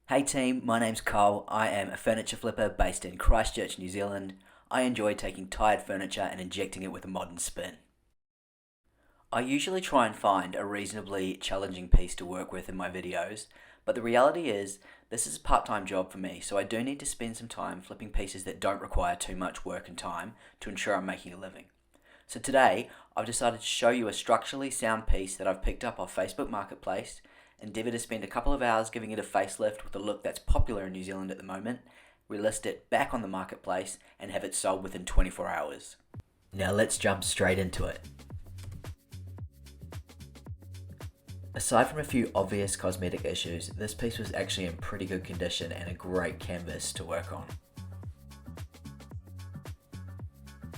Hey team, my name's Cole. I am a furniture flipper based in Christchurch, New Zealand. I enjoy taking tired furniture and injecting it with a modern spin. I usually try and find a reasonably challenging piece to work with in my videos, but the reality is this is a part-time job for me, so I do need to spend some time flipping pieces that don't require too much work and time to ensure I'm making a living. So today, I've decided to show you a structurally sound piece that I've picked up off Facebook Marketplace, endeavour to spend a couple of hours giving it a facelift with a look that's popular in New Zealand at the moment, relist it back on the marketplace, and have it sold within 24 hours. Now let's jump straight into it. Aside from a few obvious cosmetic issues, this piece was actually in pretty good condition and a great canvas to work on.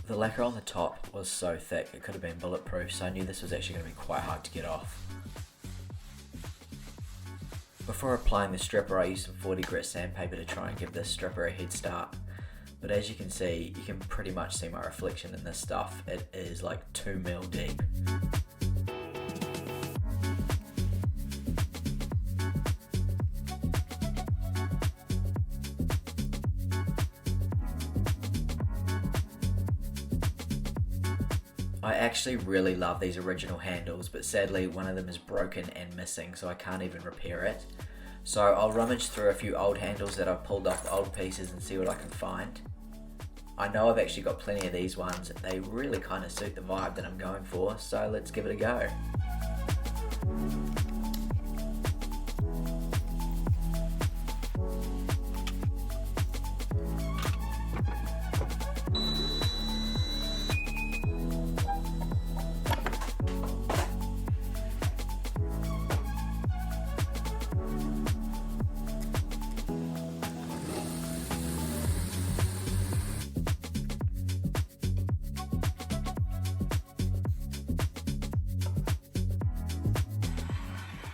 The lacquer on the top was so thick it could have been bulletproof, so I knew this was actually going to be quite hard to get off. Before applying the stripper, I used some 40 grit sandpaper to try and give this stripper a head start. But as you can see, you can pretty much see my reflection in this stuff. It is like 2mm deep. I actually really love these original handles, but sadly one of them is broken and missing, so I can't even repair it. So I'll rummage through a few old handles that I've pulled off old pieces and see what I can find. I know I've actually got plenty of these ones. They really kind of suit the vibe that I'm going for, so let's give it a go.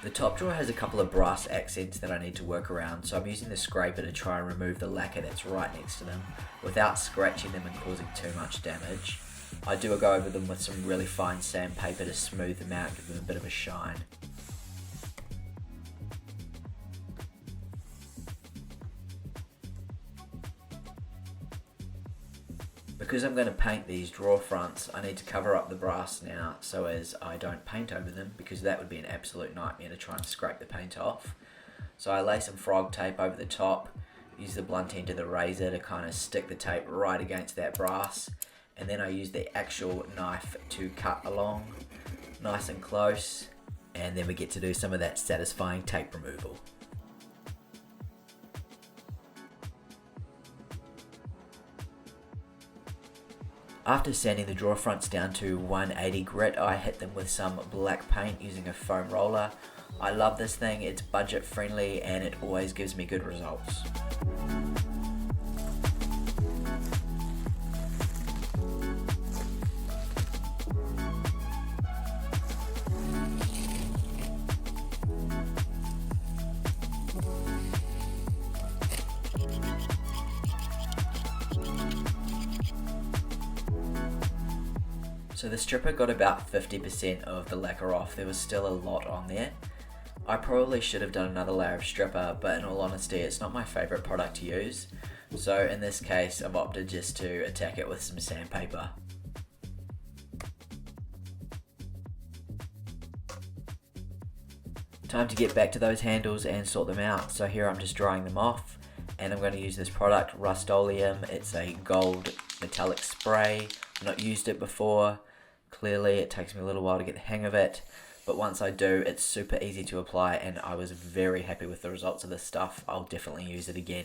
The top drawer has a couple of brass accents that I need to work around, so I'm using the scraper to try and remove the lacquer that's right next to them without scratching them and causing too much damage. I do go over them with some really fine sandpaper to smooth them out and give them a bit of a shine. Because I'm going to paint these drawer fronts, I need to cover up the brass now so as I don't paint over them, because that would be an absolute nightmare to try and scrape the paint off. So I lay some frog tape over the top, use the blunt end of the razor to kind of stick the tape right against that brass, and then I use the actual knife to cut along nice and close, and then we get to do some of that satisfying tape removal. After sanding the drawer fronts down to 180 grit, I hit them with some black paint using a foam roller. I love this thing, it's budget friendly and it always gives me good results. So the stripper got about 50% of the lacquer off. There was still a lot on there. I probably should have done another layer of stripper, but in all honesty it's not my favourite product to use. So in this case I've opted just to attack it with some sandpaper. Time to get back to those handles and sort them out. So here I'm just drying them off, and I'm going to use this product, Rust-Oleum. It's a gold metallic spray. I've not used it before. Clearly it takes me a little while to get the hang of it, but once I do, it's super easy to apply and I was very happy with the results of this stuff. I'll definitely use it again.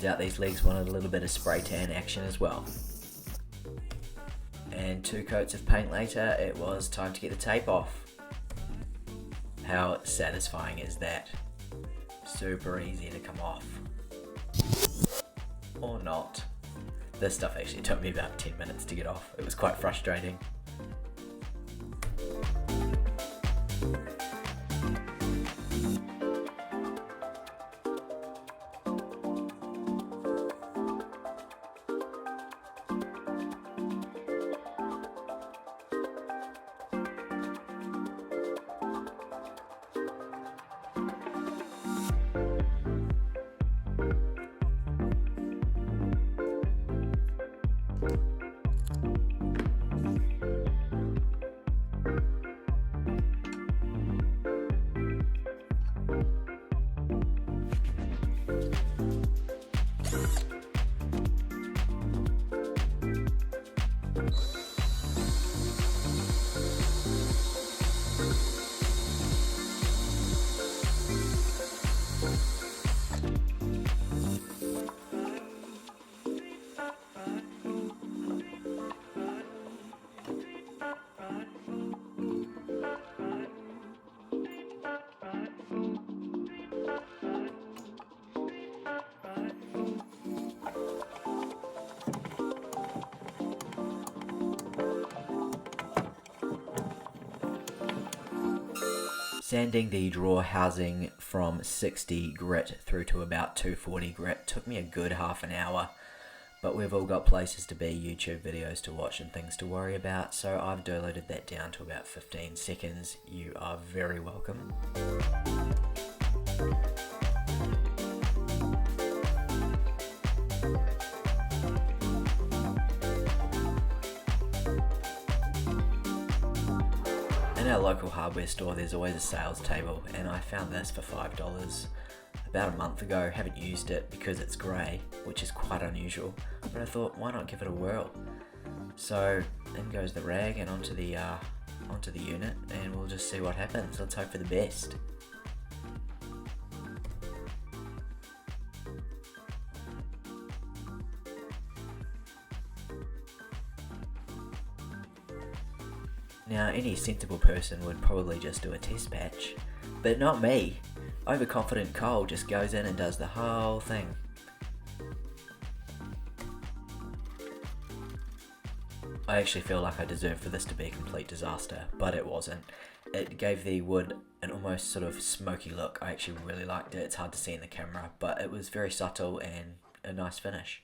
Turns out these legs wanted a little bit of spray tan action as well. And 2 coats of paint later, it was time to get the tape off. How satisfying is that? Super easy to come off. Or not. This stuff actually took me about 10 minutes to get off. It was quite frustrating. Sanding the drawer housing from 60 grit through to about 240 grit took me a good half an hour, but we've all got places to be, YouTube videos to watch and things to worry about, so I've diluted that down to about 15 seconds. You are very welcome. In our local hardware store there's always a sales table, and I found this for $5 about a month ago. Haven't used it because it's grey, which is quite unusual, but I thought why not give it a whirl. So in goes the rag and onto the unit, and we'll just see what happens. Let's hope for the best. Now, any sensible person would probably just do a test patch, but not me. Overconfident Cole just goes in and does the whole thing. I actually feel like I deserve for this to be a complete disaster, but it wasn't. It gave the wood an almost sort of smoky look. I actually really liked it. It's hard to see in the camera, but it was very subtle and a nice finish.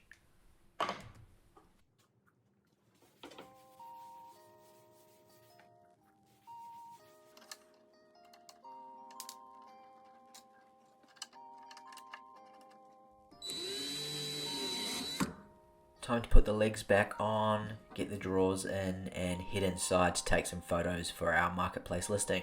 Time to put the legs back on, get the drawers in, and head inside to take some photos for our marketplace listing.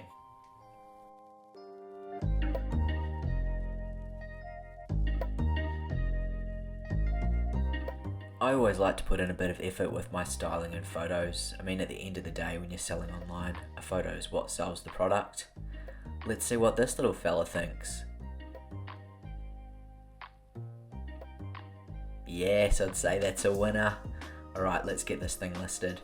I always like to put in a bit of effort with my styling and photos. I mean, at the end of the day, when you're selling online, a photo is what sells the product. Let's see what this little fella thinks. Yes, I'd say that's a winner. Alright, let's get this thing listed.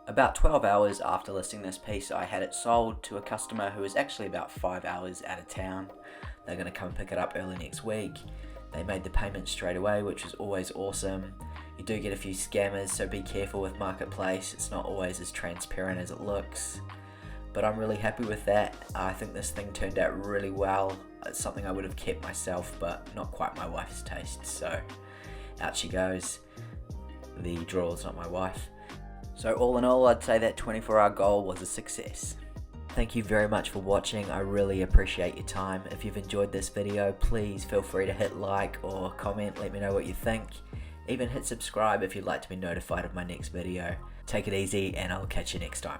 About 12 hours after listing this piece, I had it sold to a customer who was actually about 5 hours out of town. They're going to come pick it up early next week. They made the payment straight away, which was always awesome. You do get a few scammers, so be careful with Marketplace. It's not always as transparent as it looks. But I'm really happy with that. I think this thing turned out really well. It's something I would have kept myself, but not quite my wife's taste. So out she goes. The drawer's not my wife. So all in all, I'd say that 24-hour goal was a success. Thank you very much for watching. I really appreciate your time. If you've enjoyed this video, please feel free to hit like or comment. Let me know what you think. Even hit subscribe if you'd like to be notified of my next video. Take it easy, and I'll catch you next time.